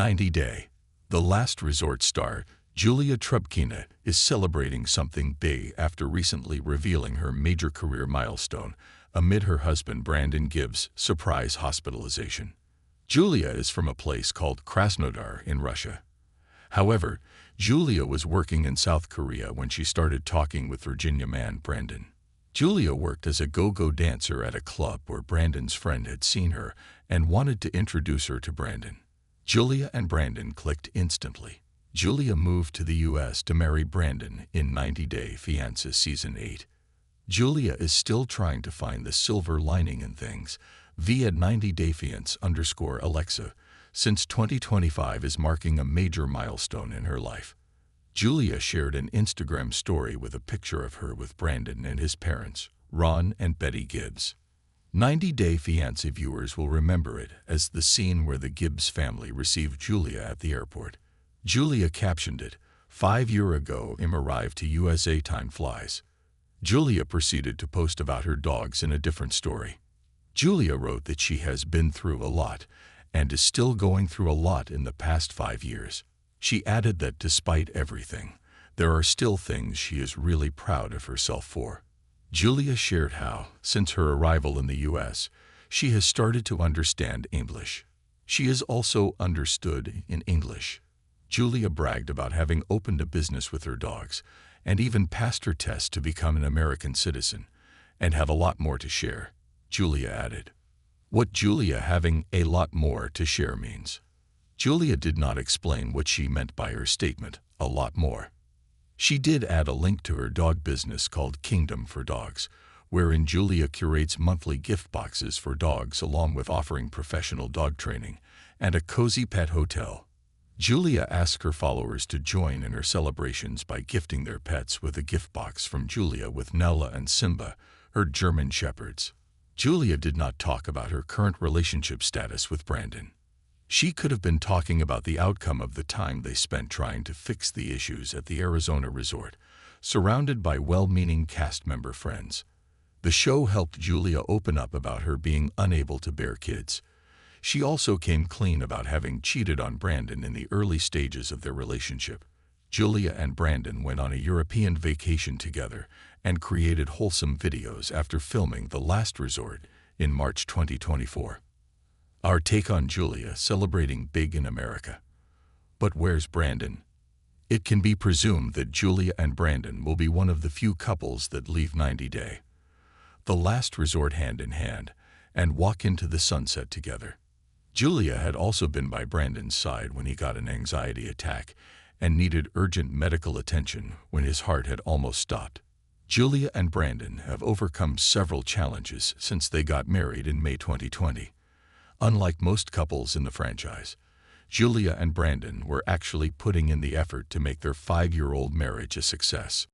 90 Day. The last resort star, Julia Trubkina, is celebrating something big after recently revealing her major career milestone amid her husband Brandon Gibbs' surprise hospitalization. Julia is from a place called Krasnodar in Russia. However, Julia was working in South Korea when she started talking with Virginia man Brandon. Julia worked as a go-go dancer at a club where Brandon's friend had seen her and wanted to introduce her to Brandon. Julia and Brandon clicked instantly. Julia moved to the US to marry Brandon in 90 Day Fiancé Season 8. Julia is still trying to find the silver lining in things via 90 Day Fiance_Alexa, since 2025 is marking a major milestone in her life. Julia shared an Instagram story with a picture of her with Brandon and his parents, Ron and Betty Gibbs. 90 Day Fiancé viewers will remember it as the scene where the Gibbs family received Julia at the airport. Julia captioned it, "5 years ago Im arrived to USA time flies." Julia proceeded to post about her dogs in a different story. Julia wrote that she has been through a lot and is still going through a lot in the past 5 years. She added that despite everything, there are still things she is really proud of herself for. Julia shared how, since her arrival in the US, she has started to understand English. She is also understood in English. Julia bragged about having opened a business with her dogs and even passed her test to become an American citizen and have a lot more to share, Julia added. What Julia having a lot more to share means. Julia did not explain what she meant by her statement, a lot more. She did add a link to her dog business called Kingdom for Dogs, wherein Julia curates monthly gift boxes for dogs along with offering professional dog training and a cozy pet hotel. Julia asked her followers to join in her celebrations by gifting their pets with a gift box from Julia with Nella and Simba, her German shepherds. Julia did not talk about her current relationship status with Brandon. She could have been talking about the outcome of the time they spent trying to fix the issues at the Arizona resort, surrounded by well-meaning cast member friends. The show helped Julia open up about her being unable to bear kids. She also came clean about having cheated on Brandon in the early stages of their relationship. Julia and Brandon went on a European vacation together and created wholesome videos after filming The Last Resort in March 2024. Our take on Julia celebrating big in America. But where's Brandon? It can be presumed that Julia and Brandon will be one of the few couples that leave 90 Day. The Last Resort hand in hand and walk into the sunset together. Julia had also been by Brandon's side when he got an anxiety attack and needed urgent medical attention when his heart had almost stopped. Julia and Brandon have overcome several challenges since they got married in May 2020. Unlike most couples in the franchise, Julia and Brandon were actually putting in the effort to make their 5-year-old marriage a success.